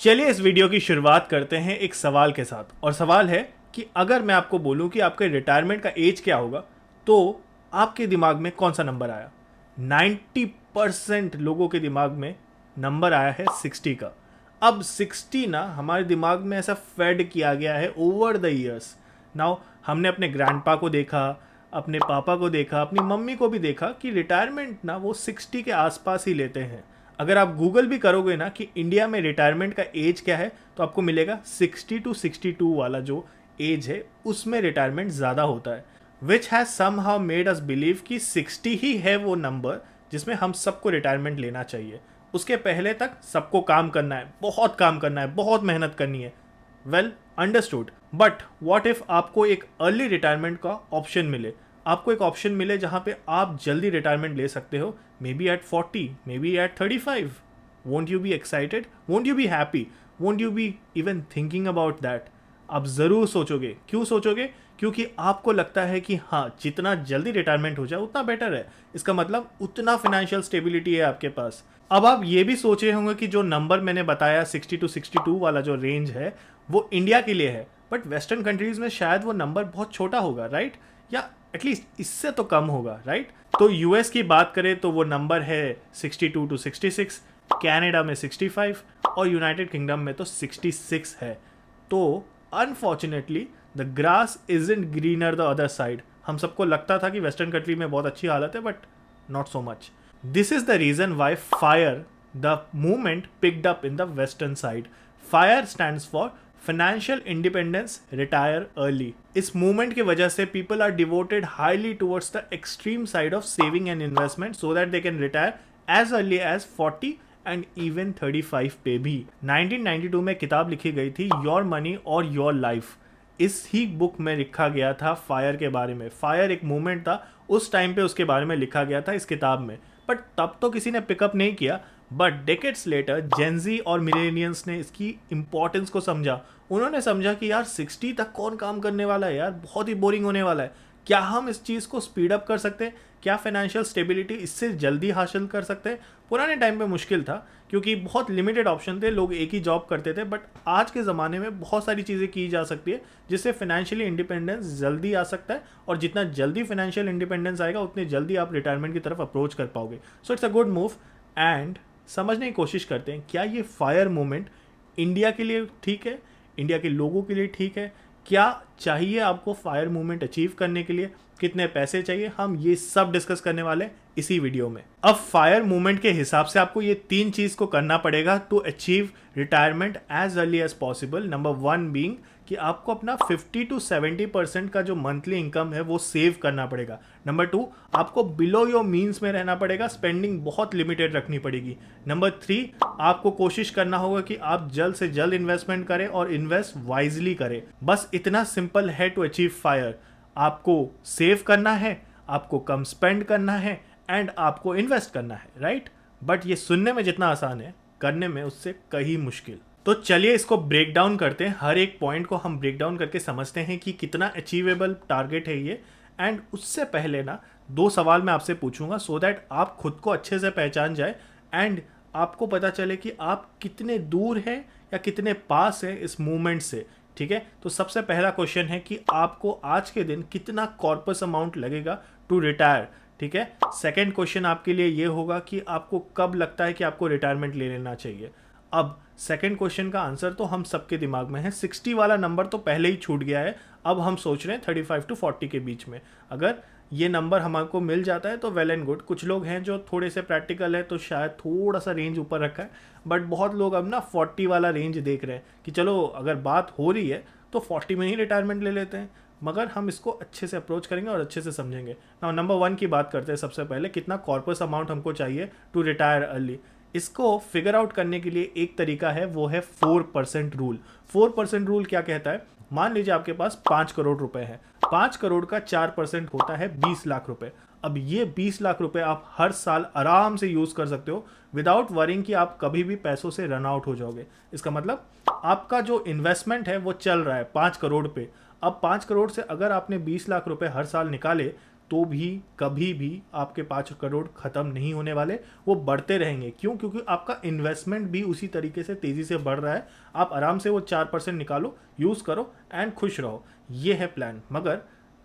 चलिए इस वीडियो की शुरुआत करते हैं एक सवाल के साथ। और सवाल है कि अगर मैं आपको बोलूं कि आपके रिटायरमेंट का एज क्या होगा तो आपके दिमाग में कौन सा नंबर आया। 90% लोगों के दिमाग में नंबर आया है 60 का। अब 60 ना हमारे दिमाग में ऐसा फेड किया गया है ओवर द ईयर्स। नाउ हमने अपने ग्रैंडपा को देखा, अपने पापा को देखा, अपनी मम्मी को भी देखा कि रिटायरमेंट ना वो 60 के आसपास ही लेते हैं। अगर आप गूगल भी करोगे ना कि इंडिया में रिटायरमेंट का एज क्या है तो आपको मिलेगा 60 टू 62 वाला जो एज है उसमें रिटायरमेंट ज़्यादा होता है। Which has somehow made us believe कि 60 ही है वो नंबर जिसमें हम सबको रिटायरमेंट लेना चाहिए। उसके पहले तक सबको काम करना है, बहुत काम करना है, बहुत मेहनत करनी है। Well understood, but what if आपको एक अर्ली रिटायरमेंट का ऑप्शन मिले, आपको एक ऑप्शन मिले जहां पे आप जल्दी रिटायरमेंट ले सकते हो, maybe at 40, maybe at 35। Won't you be excited? Won't you be happy? Won't you be even thinking about that? आप ज़रूर सोचोगे। क्यों सोचोगे? क्योंकि आपको लगता है कि हाँ, जितना जल्दी रिटायरमेंट हो जाए उतना बेटर है। इसका मतलब उतना फाइनेंशियल स्टेबिलिटी है आपके पास। अब आप ये भी सोच रहे होंगे कि जो नंबर मैंने बताया 60 टू 62 वाला जो रेंज है वो इंडिया के लिए है, बट वेस्टर्न कंट्रीज में शायद वो नंबर बहुत छोटा होगा, राइट? या एटलीस्ट इससे तो कम होगा, राइट? तो यूएस की बात करें तो वो नंबर है 62 टू 66, कनाडा में 65 और यूनाइटेड किंगडम में तो 66 है। तो unfortunately the grass isn't greener the other side. हम सबको लगता था कि वेस्टर्न कंट्री में बहुत अच्छी हालत है, but not so much. This is the reason why FIRE the movement picked up in the western side. FIRE stands for financial independence, retire early. इस मूवमेंट की वजह से people are devoted highly towards the extreme side of saving and investment so that they can retire as early as 40 and even 35 पे भी। 1992 में किताब लिखी गई थी योर मनी और योर लाइफ। इस ही बुक में लिखा गया था फायर के बारे में। फायर एक मूवमेंट था, उस टाइम पे उसके बारे में लिखा गया था इस किताब में, बट तब तो किसी ने पिकअप नहीं किया। बट डेकेड्स लेटर जेनजी और मिलेनियंस ने इसकी इंपॉर्टेंस को समझा। उन्होंने समझा कि यार 60 तक कौन काम करने वाला है, यार बहुत ही बोरिंग होने वाला है। क्या हम इस चीज़ को स्पीड अप कर सकते हैं? क्या फाइनेंशियल स्टेबिलिटी इससे जल्दी हासिल कर सकते हैं? पुराने टाइम पे मुश्किल था क्योंकि बहुत लिमिटेड ऑप्शन थे, लोग एक ही जॉब करते थे, बट आज के ज़माने में बहुत सारी चीज़ें की जा सकती है जिससे फाइनेंशियली इंडिपेंडेंस जल्दी आ सकता है। और जितना जल्दी फाइनेंशियल इंडिपेंडेंस आएगा उतनी जल्दी आप रिटायरमेंट की तरफ अप्रोच कर पाओगे। So it's a good move. And समझने की कोशिश करते हैं, क्या ये फायर मूवमेंट इंडिया के लिए ठीक है, इंडिया के लोगों के लिए ठीक है? क्या चाहिए आपको फायर मूवमेंट अचीव करने के लिए? कितने पैसे चाहिए? हम ये सब डिस्कस करने वाले हैं इसी वीडियो में। अब फायर मूवमेंट के हिसाब से आपको ये 3 चीज को करना पड़ेगा to achieve retirement as early as possible. Number 1 being कि आपको अपना 50 टू 70% का जो मंथली इनकम है वो सेव करना पड़ेगा। नंबर 2, आपको बिलो योर मीन्स में रहना पड़ेगा, स्पेंडिंग बहुत लिमिटेड रखनी पड़ेगी। नंबर 3, आपको कोशिश करना होगा कि आप जल्द से जल्द इन्वेस्टमेंट करें और इन्वेस्ट वाइजली करें। बस इतना सिंपल है टू अचीव फायर। आपको सेव करना है, आपको कम स्पेंड करना है एंड आपको इन्वेस्ट करना है, राइट? बट ये सुनने में जितना आसान है, करने में उससे कहीं मुश्किल। तो चलिए इसको ब्रेक डाउन करते हैं। हर एक पॉइंट को हम ब्रेक डाउन करके समझते हैं कि कितना अचीवेबल टारगेट है ये। एंड उससे पहले ना 2 सवाल मैं आपसे पूछूंगा सो दैट आप खुद को अच्छे से पहचान जाए एंड आपको पता चले कि आप कितने दूर हैं या कितने पास हैं इस मूवमेंट से, ठीक है? तो सबसे पहला क्वेश्चन है कि आपको आज के दिन कितना कॉर्पस अमाउंट लगेगा टू रिटायर, ठीक है? सेकेंड क्वेश्चन आपके लिए ये होगा कि आपको कब लगता है कि आपको रिटायरमेंट ले लेना चाहिए। अब सेकंड क्वेश्चन का आंसर तो हम सबके दिमाग में है। 60 वाला नंबर तो पहले ही छूट गया है, अब हम सोच रहे हैं 35 टू 40 के बीच में। अगर ये नंबर हमको मिल जाता है तो वेल एंड गुड। कुछ लोग हैं जो थोड़े से प्रैक्टिकल है तो शायद थोड़ा सा रेंज ऊपर रखा है, बट बहुत लोग अब ना 40 वाला रेंज देख रहे हैं कि चलो अगर बात हो रही है तो 40 में ही रिटायरमेंट ले लेते हैं। मगर हम इसको अच्छे से अप्रोच करेंगे और अच्छे से समझेंगे। नाउ नंबर 1 की बात करते हैं। सबसे पहले कितना कॉर्पस अमाउंट हमको चाहिए टू रिटायर अर्ली। इसको फिगर आउट करने के लिए एक तरीका है, वो है 4% रूल। 4% रूल क्या कहता है? मान लीजिए आपके पास 5 करोड़ रुपए है, 5 करोड़ का 4% होता है 20 लाख रुपए। अब ये 20 लाख रुपए आप हर साल आराम से यूज कर सकते हो विदाउट वरिंग कि आप कभी भी पैसों से रन आउट हो जाओगे। इसका मतलब आपका जो इन्वेस्टमेंट है वो चल रहा है 5 करोड़ पे। अब 5 करोड़ से अगर आपने 20 लाख रुपए हर साल निकाले तो भी कभी भी आपके 5 करोड़ ख़त्म नहीं होने वाले, वो बढ़ते रहेंगे। क्यों? क्योंकि आपका इन्वेस्टमेंट भी उसी तरीके से तेज़ी से बढ़ रहा है। आप आराम से वो 4% निकालो, यूज़ करो एंड खुश रहो। ये है प्लान। मगर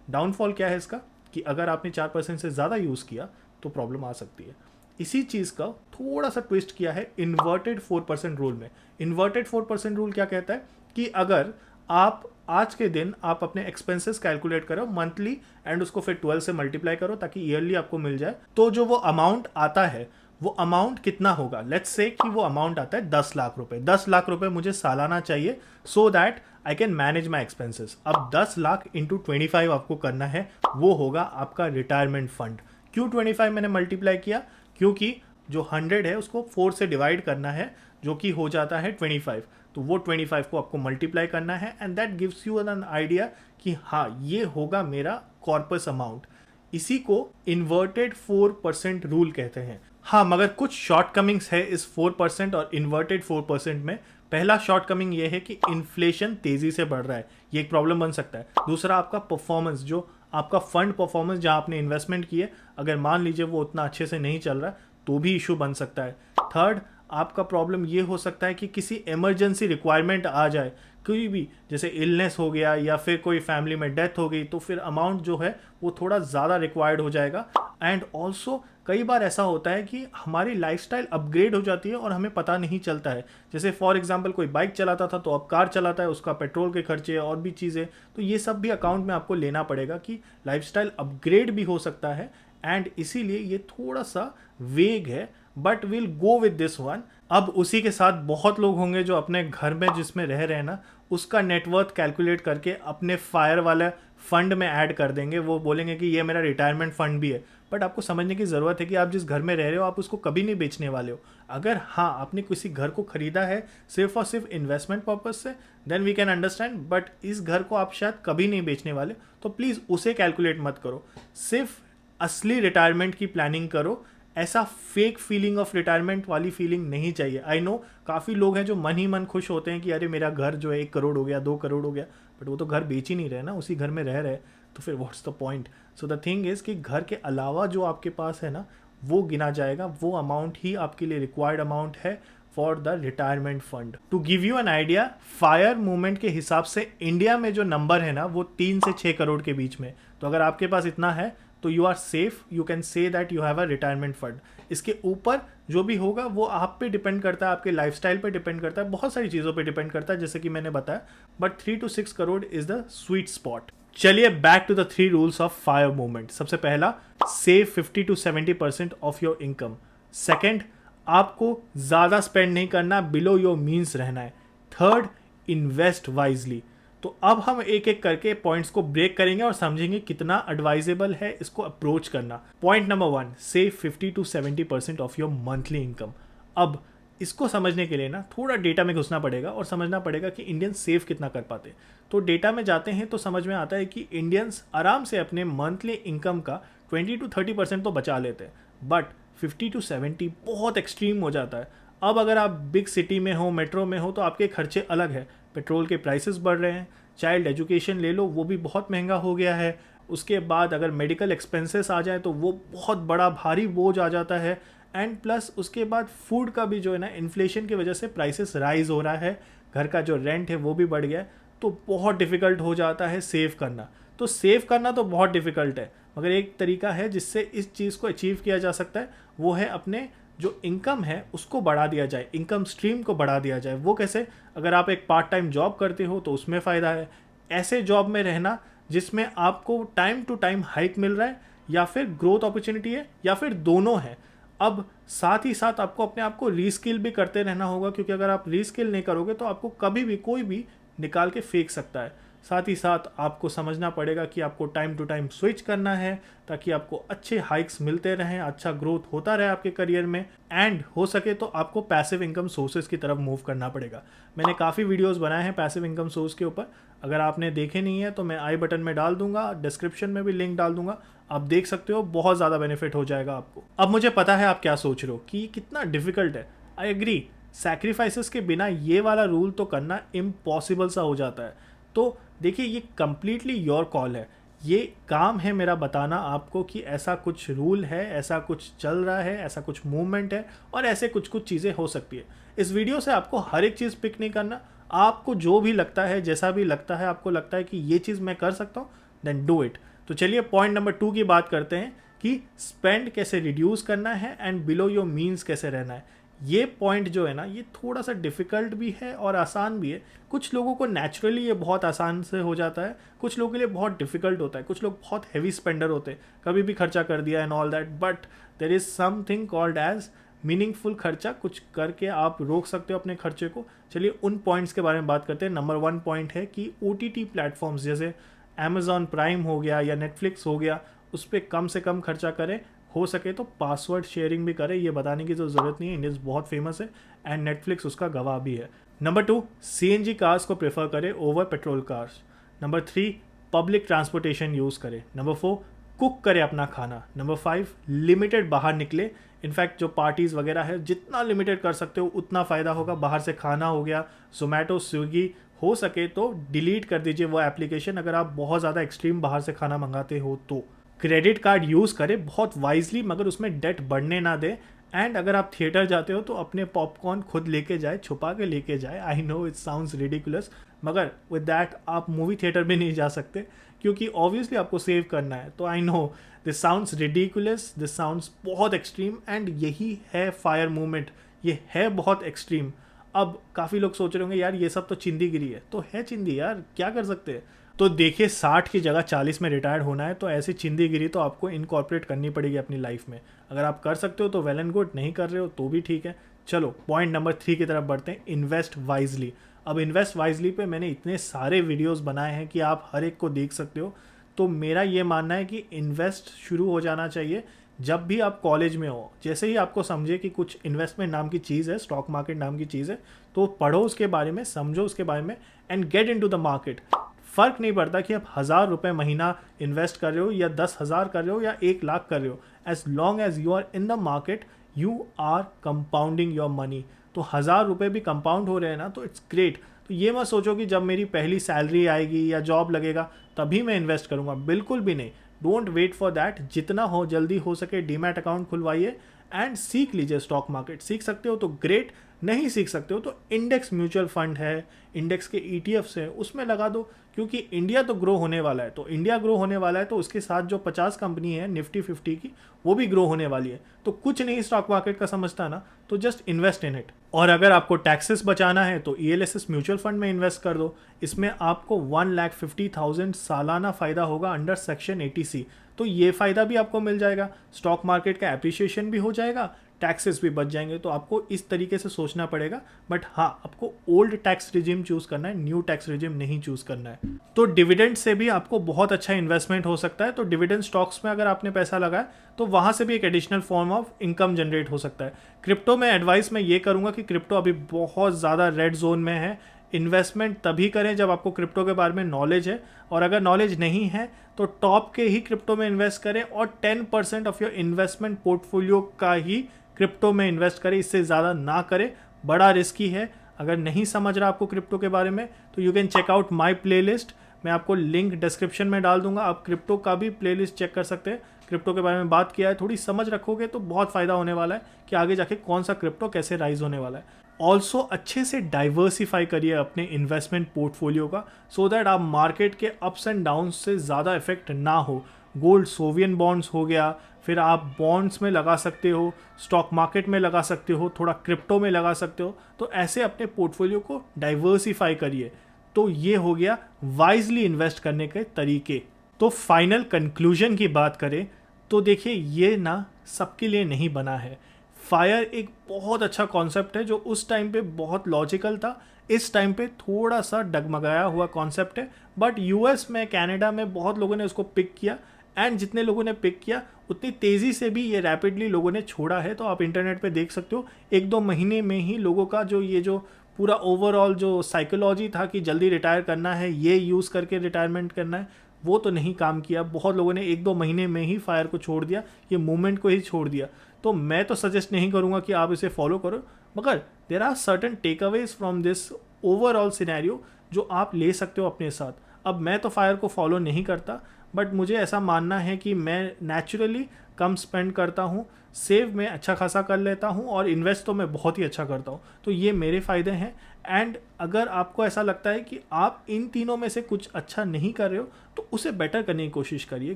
डाउनफॉल क्या है इसका, कि अगर आपने 4% से ज़्यादा यूज़ किया तो प्रॉब्लम आ सकती है। इसी चीज़ का थोड़ा सा ट्विस्ट किया है इन्वर्टेड 4% रूल में। इन्वर्टेड 4% रूल क्या कहता है कि अगर आप आज के दिन आप अपने एक्सपेंसेस कैलकुलेट करो मंथली एंड उसको फिर 12 से मल्टीप्लाई करो ताकि ईयरली आपको मिल जाए, तो जो वो अमाउंट आता है वो अमाउंट कितना होगा। लेट्स से कि वो अमाउंट आता है 10 लाख रुपए। 10 लाख रुपए मुझे सालाना चाहिए so that I can manage my expenses. अब 10 लाख इंटू 25 आपको करना है, वो होगा आपका रिटायरमेंट फंड। क्यों 25 मैंने मल्टीप्लाई किया? क्योंकि जो 100 है उसको 4 से डिवाइड करना है, जो कि हो जाता है 25। तो वो 25 को आपको मल्टीप्लाई करना है and that gives you an idea कि हाँ ये होगा मेरा कॉर्पस अमाउंट। इसी को इन्वर्टेड 4% रूल कहते हैं। हाँ, मगर कुछ शॉर्टकमिंग्स है इस 4% और इन्वर्टेड 4% में। पहला शॉर्टकमिंग ये है कि इन्फ्लेशन तेजी से बढ़ रहा है, ये एक प्रॉब्लम बन सकता है। दूसरा, आपका परफॉर्मेंस, जो आपका फंड परफॉर्मेंस जहाँ आपने इन्वेस्टमेंट की है, अगर मान लीजिए वो उतना अच्छे से नहीं चल रहा है तो भी इशू बन सकता है। थर्ड, आपका प्रॉब्लम ये हो सकता है कि किसी इमरजेंसी रिक्वायरमेंट आ जाए, कोई भी जैसे इलनेस हो गया या फिर कोई फैमिली में डेथ हो गई, तो फिर अमाउंट जो है वो थोड़ा ज़्यादा रिक्वायर्ड हो जाएगा। एंड ऑल्सो कई बार ऐसा होता है कि हमारी लाइफस्टाइल अपग्रेड हो जाती है और हमें पता नहीं चलता है। जैसे फॉर एग्जांपल कोई बाइक चलाता था तो अब कार चलाता है, उसका पेट्रोल के खर्चे और भी चीज़ें, तो ये सब भी अकाउंट में आपको लेना पड़ेगा कि लाइफस्टाइल अपग्रेड भी हो सकता है। एंड इसीलिए ये थोड़ा सा वेग है, but will go with this one. अब उसी के साथ बहुत लोग होंगे जो अपने घर में जिसमें रह रहे हैं ना, उसका नेटवर्थ कैलकुलेट करके अपने फायर वाला फंड में ऐड कर देंगे। वो बोलेंगे कि ये मेरा रिटायरमेंट फंड भी है। बट आपको समझने की ज़रूरत है कि आप जिस घर में रह रहे हो आप उसको कभी नहीं बेचने वाले हो। अगर हाँ आपने किसी घर को ख़रीदा है सिर्फ और सिर्फ इन्वेस्टमेंट पर्पज़ से, then we can understand, but इस घर को आप शायद कभी नहीं बेचने वाले, तो प्लीज़ उसे कैलकुलेट मत करो। सिर्फ असली रिटायरमेंट की प्लानिंग करो। ऐसा फेक फीलिंग ऑफ रिटायरमेंट वाली फीलिंग नहीं चाहिए। आई नो काफ़ी लोग हैं जो मन ही मन खुश होते हैं कि अरे मेरा घर जो है 1 करोड़ हो गया, 2 करोड़ हो गया, बट वो तो घर बेच ही नहीं रहे ना, उसी घर में रह रहे, तो फिर what's the point. So the thing is कि घर के अलावा जो आपके पास है ना, वो गिना जाएगा, वो अमाउंट ही आपके लिए रिक्वायर्ड अमाउंट है for the retirement fund. To give you an idea, FIRE movement के हिसाब से इंडिया में जो नंबर है ना वो 3 से 6 करोड़ के बीच में। तो अगर आपके पास इतना है तो you are safe, you can say that you have a retirement fund. इसके ऊपर जो भी होगा वो आप पे डिपेंड करता है, आपके लाइफस्टाइल पे डिपेंड करता है, बहुत सारी चीज़ों पे डिपेंड करता है जैसे कि मैंने बताया, but 3 to 6 crore is the sweet spot. चलिए back to the 3 rules of fire movement. सबसे पहला, save 50 to 70% of your income. Second, आपको ज़्यादा स्पेंड नहीं करना, बिलो योर मीन्स रहना है। Third, invest wisely. तो अब हम एक एक करके पॉइंट्स को ब्रेक करेंगे और समझेंगे कितना एडवाइजेबल है इसको अप्रोच करना। Point number 1, save 50 to 70% of your monthly income. अब इसको समझने के लिए ना थोड़ा डेटा में घुसना पड़ेगा और समझना पड़ेगा कि इंडियंस सेव कितना कर पाते हैं। तो डेटा में जाते हैं तो समझ में आता है कि इंडियंस आराम से अपने मंथली इनकम का 20 to 30% तो बचा लेते हैं, बट 50 to 70 बहुत एक्सट्रीम हो जाता है। अब अगर आप बिग सिटी में हो, मेट्रो में हो, तो आपके खर्चे अलग है। पेट्रोल के प्राइसेस बढ़ रहे हैं, चाइल्ड एजुकेशन ले लो वो भी बहुत महंगा हो गया है। उसके बाद अगर मेडिकल एक्सपेंसेस आ जाए तो वो बहुत बड़ा भारी बोझ आ जाता है। एंड प्लस उसके बाद फूड का भी जो है ना, इन्फ्लेशन की वजह से प्राइसेस राइज हो रहा है, घर का जो रेंट है वो भी बढ़ गया है, तो बहुत डिफ़िकल्ट हो जाता है सेव करना। तो सेव करना तो बहुत डिफ़िकल्ट है, मगर एक तरीका है जिससे इस चीज़ को अचीव किया जा सकता है, वो है अपने जो इनकम है उसको बढ़ा दिया जाए, इनकम स्ट्रीम को बढ़ा दिया जाए। वो कैसे? अगर आप एक पार्ट टाइम जॉब करते हो तो उसमें फ़ायदा है। ऐसे जॉब में रहना जिसमें आपको टाइम टू टाइम हाइक मिल रहा है, या फिर ग्रोथ अपॉर्चुनिटी है, या फिर दोनों है। अब साथ ही साथ आपको अपने आप को रीस्किल भी करते रहना होगा, क्योंकि अगर आप रीस्किल नहीं करोगे तो आपको कभी भी कोई भी निकाल के फेंक सकता है। साथ ही साथ आपको समझना पड़ेगा कि आपको टाइम टू टाइम स्विच करना है ताकि आपको अच्छे हाइक्स मिलते रहें, अच्छा ग्रोथ होता रहे आपके करियर में, एंड हो सके तो आपको पैसिव इनकम सोर्सेज की तरफ मूव करना पड़ेगा। मैंने काफ़ी वीडियोस बनाए हैं पैसिव इनकम सोर्स के ऊपर, अगर आपने देखे नहीं है तो मैं आई बटन में डाल दूंगा, डिस्क्रिप्शन में भी लिंक डाल दूंगा, आप देख सकते हो, बहुत ज़्यादा बेनिफिट हो जाएगा आपको। अब मुझे पता है आप क्या सोच रहे हो कि कितना डिफिकल्ट है। आई एग्री, सैक्रिफाइसेस के बिना ये वाला रूल तो करना इम्पॉसिबल सा हो जाता है। तो देखिए, ये कम्प्लीटली योर कॉल है। ये काम है मेरा बताना आपको कि ऐसा कुछ रूल है, ऐसा कुछ चल रहा है, ऐसा कुछ मूवमेंट है और ऐसे कुछ कुछ चीज़ें हो सकती है। इस वीडियो से आपको हर एक चीज़ पिक नहीं करना, आपको जो भी लगता है, जैसा भी लगता है, आपको लगता है कि ये चीज़ मैं कर सकता हूँ, देन डू इट। तो चलिए पॉइंट नंबर 2 की बात करते हैं कि स्पेंड कैसे रिड्यूस करना है एंड बिलो योर मीन्स कैसे रहना है। ये पॉइंट जो है ना, ये थोड़ा सा डिफ़िकल्ट भी है और आसान भी है। कुछ लोगों को नेचुरली ये बहुत आसान से हो जाता है, कुछ लोगों के लिए बहुत डिफ़िकल्ट होता है, कुछ लोग बहुत हैवी स्पेंडर होते हैं, कभी भी खर्चा कर दिया and all that, but there is something called as meaningful खर्चा, कुछ करके आप रोक सकते हो अपने खर्चे को। चलिए उन पॉइंट्स के बारे में बात करते हैं। नंबर 1 पॉइंट है कि OTT प्लेटफॉर्म्स जैसे Amazon प्राइम हो गया या Netflix हो गया, उस पर कम से कम खर्चा करें, हो सके तो पासवर्ड शेयरिंग भी करें। ये बताने की तो ज़रूरत नहीं है, इंडियंस बहुत फेमस है एंड नेटफ्लिक्स उसका गवाह भी है। नंबर 2, CNG कार्स को प्रेफर करें over petrol cars. Number 3, public transportation use करें। नंबर 4, कुक करें अपना खाना। नंबर 5, लिमिटेड बाहर निकले। इनफैक्ट जो पार्टीज़ वगैरह है, जितना लिमिटेड कर सकते हो उतना फ़ायदा होगा। बाहर से खाना हो गया, जोमेटो, स्विगी, हो सके तो डिलीट कर दीजिए वो एप्लीकेशन अगर आप बहुत ज़्यादा एक्सट्रीम बाहर से खाना मंगाते हो तो। क्रेडिट कार्ड यूज़ करें बहुत वाइजली, मगर उसमें डेट बढ़ने ना दें। एंड अगर आप थिएटर जाते हो तो अपने पॉपकॉर्न खुद लेके जाए, छुपा के लेके जाए। I know it sounds ridiculous, मगर विद दैट आप मूवी थिएटर भी नहीं जा सकते क्योंकि ऑब्वियसली आपको सेव करना है। तो I know this sounds ridiculous, this sounds बहुत एक्सट्रीम एंड यही है फायर मूवमेंट, ये है बहुत एक्सट्रीम। अब काफ़ी लोग सोच रहे होंगे यार ये सब तो चिंदीगिरी है, तो है चिंदी यार, क्या कर सकते हैं। तो देखिए 60 की जगह 40 में रिटायर्ड होना है तो ऐसी चिंदीगिरी तो आपको इनकॉर्पोरेट करनी पड़ेगी अपनी लाइफ में। अगर आप कर सकते हो तो वेल एंड गुड, नहीं कर रहे हो तो भी ठीक है। चलो पॉइंट नंबर 3 की तरफ बढ़ते हैं, इन्वेस्ट वाइजली। अब इन्वेस्ट वाइजली पे मैंने इतने सारे वीडियोस बनाए हैं कि आप हर एक को देख सकते हो। तो मेरा ये मानना है कि इन्वेस्ट शुरू हो जाना चाहिए जब भी आप कॉलेज में हो। जैसे ही आपको समझे कि कुछ इन्वेस्टमेंट नाम की चीज़ है, स्टॉक मार्केट नाम की चीज़ है, तो पढ़ो उसके बारे में, समझो उसके बारे में and get into the market. फ़र्क नहीं पड़ता कि आप 1000 रुपये महीना इन्वेस्ट कर रहे हो या 10,000 कर रहे हो या 1 लाख कर रहे हो, as long as you are in the market you are compounding your money. तो 1000 रुपये भी कंपाउंड हो रहे हैं ना, तो इट्स ग्रेट। तो ये मत सोचो कि जब मेरी पहली सैलरी आएगी या जॉब लगेगा तभी मैं इन्वेस्ट करूँगा, बिल्कुल भी नहीं। डोंट वेट फॉर दैट, जितना हो जल्दी हो सके डीमैट अकाउंट खुलवाइए एंड सीख लीजिए स्टॉक मार्केट। सीख सकते हो तो ग्रेट, नहीं सीख सकते हो तो इंडेक्स म्यूचुअल फंड है, इंडेक्स के ETFs है, उसमें लगा दो। क्योंकि इंडिया तो ग्रो होने वाला है, तो इंडिया ग्रो होने वाला है तो उसके साथ जो 50 कंपनी है निफ्टी 50 की, वो भी ग्रो होने वाली है। तो कुछ नहीं स्टॉक मार्केट का समझता ना, तो जस्ट इन्वेस्ट इन इट। और अगर आपको टैक्सेस बचाना है तो ELSS म्यूचुअल फंड में इन्वेस्ट कर दो। इसमें आपको 1,50,000 सालाना फ़ायदा होगा अंडर सेक्शन 80C। तो ये फ़ायदा भी आपको मिल जाएगा, स्टॉक मार्केट का एप्रिसिएशन भी हो जाएगा, टैक्सेस भी बच जाएंगे। तो आपको इस तरीके से सोचना पड़ेगा। बट हाँ, आपको ओल्ड टैक्स रिजिम चूज़ करना है, न्यू टैक्स रिजिम नहीं चूज़ करना है। तो डिविडेंड से भी आपको बहुत अच्छा इन्वेस्टमेंट हो सकता है। तो डिविडेंड स्टॉक्स में अगर आपने पैसा लगाया तो वहाँ से भी एक additional form of income generate हो सकता है। क्रिप्टो में एडवाइस मैं ये करूँगा कि क्रिप्टो अभी बहुत ज़्यादा रेड जोन में है। इन्वेस्टमेंट तभी करें जब आपको क्रिप्टो के बारे में नॉलेज है, और अगर नॉलेज नहीं है तो टॉप के ही क्रिप्टो में इन्वेस्ट करें और 10% ऑफ योर इन्वेस्टमेंट पोर्टफोलियो का ही क्रिप्टो में इन्वेस्ट करें, इससे ज़्यादा ना करें, बड़ा रिस्की है। अगर नहीं समझ रहा आपको क्रिप्टो के बारे में तो you can check out my playlist, मैं आपको लिंक डिस्क्रिप्शन में डाल दूंगा। आप क्रिप्टो का भी प्लेलिस्ट चेक कर सकते हैं। क्रिप्टो के बारे में बात किया है, थोड़ी समझ रखोगे तो बहुत फ़ायदा होने वाला है कि आगे जाके कौन सा क्रिप्टो कैसे राइज होने वाला है। ऑल्सो अच्छे से डाइवर्सिफाई करिए अपने इन्वेस्टमेंट पोर्टफोलियो का, सो दैट आप मार्केट के अप्स एंड डाउन से ज़्यादा इफेक्ट ना हो। गोल्ड, सोवियन बॉन्ड्स हो गया, फिर आप बॉन्ड्स में लगा सकते हो, स्टॉक मार्केट में लगा सकते हो, थोड़ा क्रिप्टो में लगा सकते हो। तो ऐसे अपने पोर्टफोलियो को डाइवर्सिफाई करिए। तो ये हो गया वाइजली इन्वेस्ट करने के तरीके। तो फाइनल कंक्लूजन की बात करें तो देखिए, ये ना सबके लिए नहीं बना है। फायर एक बहुत अच्छा कॉन्सेप्ट है जो उस टाइम पे बहुत लॉजिकल था, इस टाइम पे थोड़ा सा डगमगाया हुआ कॉन्सेप्ट है। बट US में, कनाडा में बहुत लोगों ने उसको पिक किया, एंड जितने लोगों ने पिक किया उतनी तेज़ी से भी ये रैपिडली लोगों ने छोड़ा है। तो आप इंटरनेट पे देख सकते हो 1-2 महीने में ही लोगों का जो पूरा ओवरऑल जो साइकोलॉजी था कि जल्दी रिटायर करना है, ये यूज़ करके रिटायरमेंट करना है, वो तो नहीं काम किया। बहुत लोगों ने 1-2 महीने में ही फायर को छोड़ दिया, ये मूवमेंट को ही छोड़ दिया। तो मैं तो सजेस्ट नहीं करूँगा कि आप इसे फॉलो करो, मगर there are certain takeaways from this overall scenario जो आप ले सकते हो अपने साथ। अब मैं तो फायर को फॉलो नहीं करता, बट मुझे ऐसा मानना है कि मैं नेचुरली कम स्पेंड करता हूँ, सेव में अच्छा खासा कर लेता हूँ और इन्वेस्ट तो मैं बहुत ही अच्छा करता हूँ। तो ये मेरे फ़ायदे हैं। एंड अगर आपको ऐसा लगता है कि आप इन तीनों में से कुछ अच्छा नहीं कर रहे हो तो उसे बेटर करने की कोशिश करिए,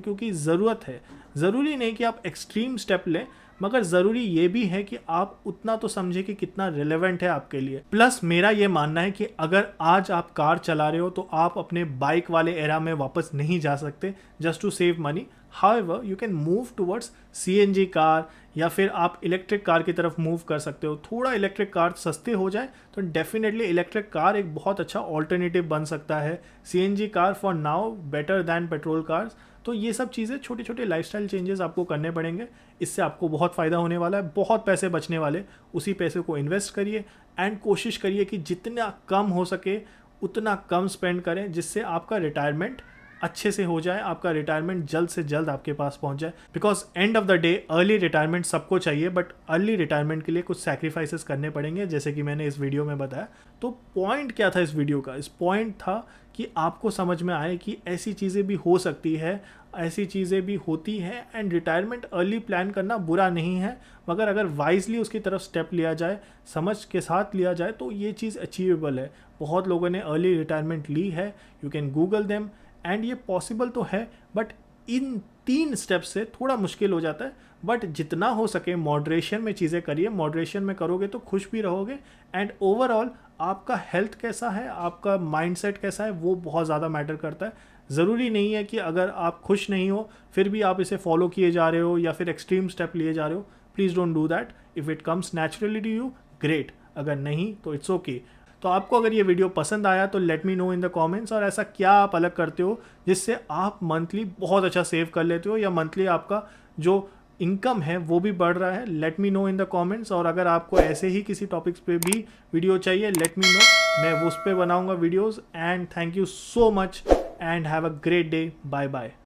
क्योंकि ज़रूरत है। ज़रूरी नहीं कि आप एक्सट्रीम स्टेप लें, मगर ज़रूरी ये भी है कि आप उतना तो समझे कि कितना रिलेवेंट है आपके लिए। प्लस मेरा ये मानना है कि अगर आज आप कार चला रहे हो तो आप अपने बाइक वाले एरा में वापस नहीं जा सकते just to save money. However you can move towards CNG car, या फिर आप इलेक्ट्रिक कार की तरफ मूव कर सकते हो। थोड़ा इलेक्ट्रिक कार सस्ते हो जाए तो डेफिनेटली इलेक्ट्रिक कार एक बहुत अच्छा ऑल्टरनेटिव बन सकता है। CNG car for now better than petrol cars. तो ये सब चीज़ें, छोटे छोटे लाइफस्टाइल चेंजेस आपको करने पड़ेंगे। इससे आपको बहुत फ़ायदा होने वाला है, बहुत पैसे बचने वाले। उसी पैसे को इन्वेस्ट करिए एंड कोशिश करिए कि जितना कम हो सके उतना कम स्पेंड करें, जिससे आपका रिटायरमेंट अच्छे से हो जाए, आपका रिटायरमेंट जल्द से जल्द आपके पास पहुंच जाए। Because end of the day early retirement सबको चाहिए, बट अर्ली रिटायरमेंट के लिए कुछ सैक्रिफाइसेस करने पड़ेंगे, जैसे कि मैंने इस वीडियो में बताया। तो पॉइंट क्या था इस वीडियो का? इस पॉइंट था कि आपको समझ में आए कि ऐसी चीज़ें भी हो सकती है, ऐसी चीज़ें भी होती हैं, एंड रिटायरमेंट अर्ली प्लान करना बुरा नहीं है, मगर अगर वाइजली उसकी तरफ स्टेप लिया जाए, समझ के साथ लिया जाए, तो ये चीज़ अचीवेबल है। बहुत लोगों ने अर्ली रिटायरमेंट ली है, you can Google them, and ये पॉसिबल तो है, बट इन 3 स्टेप से थोड़ा मुश्किल हो जाता है। बट जितना हो सके मॉडरेशन में चीज़ें करिए। मॉडरेशन में करोगे तो खुश भी रहोगे, एंड ओवरऑल आपका हेल्थ कैसा है, आपका माइंडसेट कैसा है, वो बहुत ज़्यादा मैटर करता है। ज़रूरी नहीं है कि अगर आप खुश नहीं हो फिर भी आप इसे फॉलो किए जा रहे हो या फिर एक्सट्रीम स्टेप लिए जा रहे हो। Please don't do that. If it comes naturally to you, great. अगर नहीं तो इट्स ओके। तो आपको अगर ये वीडियो पसंद आया तो let me know in the comments, और ऐसा क्या आप अलग करते हो जिससे आप मंथली बहुत अच्छा सेव कर लेते हो, या मंथली आपका जो इनकम है वो भी बढ़ रहा है। Let me know in the comments. और अगर आपको ऐसे ही किसी टॉपिक्स पे भी वीडियो चाहिए, लेट मी नो, मैं उस पर बनाऊंगा videos. And thank you so much and have a great day. Bye bye.